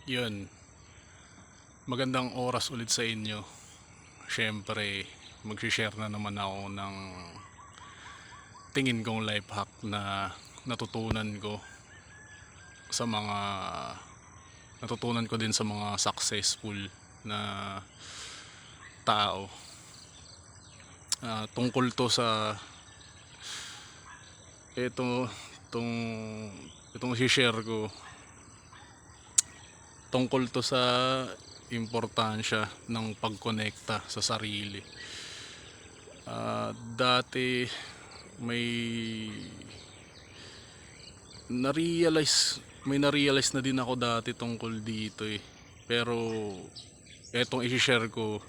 Yun, magandang oras ulit sa inyo. Siyempre, mag-share na naman ako ng tingin kong life hack na natutunan ko sa mga natutunan ko din sa mga successful na tao. Tungkol to sa itong itong share ko, tungkol to sa importansya ng pagkonekta sa sarili. Dati may na-realize na din ako dati tungkol dito eh. Pero etong i-share ko,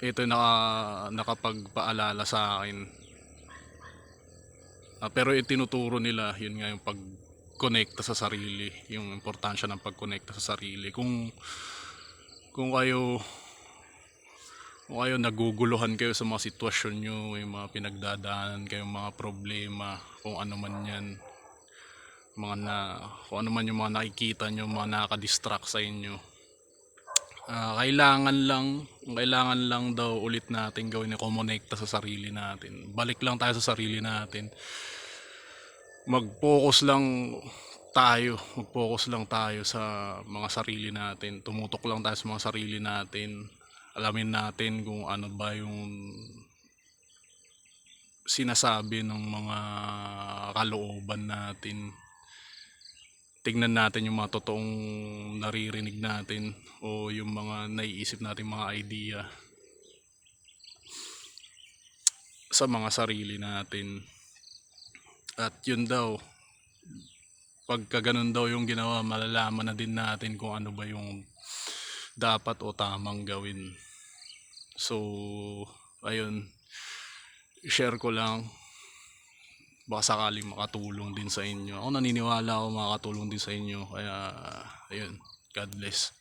ito nakapagpaalala sa akin. Pero itinuturo nila, yun nga yung pagkonekta sa sarili, yung importansya ng pagkonekta sa sarili. Kung kayo naguguluhan kayo sa mga sitwasyon nyo, yung mga pinagdadaanan kayo, mga problema, kung ano man yan, kung ano man yung mga nakikita nyo, mga nakaka-distract sa inyo, kailangan lang daw ulit natin gawin yung kumonekta sa sarili natin. Balik lang tayo sa sarili natin. Mag-focus lang tayo sa mga sarili natin. Tumutok lang tayo sa mga sarili natin. Alamin natin kung ano ba yung sinasabi ng mga kalooban natin. Tignan natin yung mga totoong naririnig natin o yung mga naiisip natin mga idea sa mga sarili natin. At yun daw, pagka ganun daw yung ginawa, malalaman na din natin kung ano ba yung dapat o tamang gawin. So ayun, share ko lang, baka sakaling makatulong din sa inyo. Ako naniniwala ako makakatulong din sa inyo. Kaya ayun, God bless.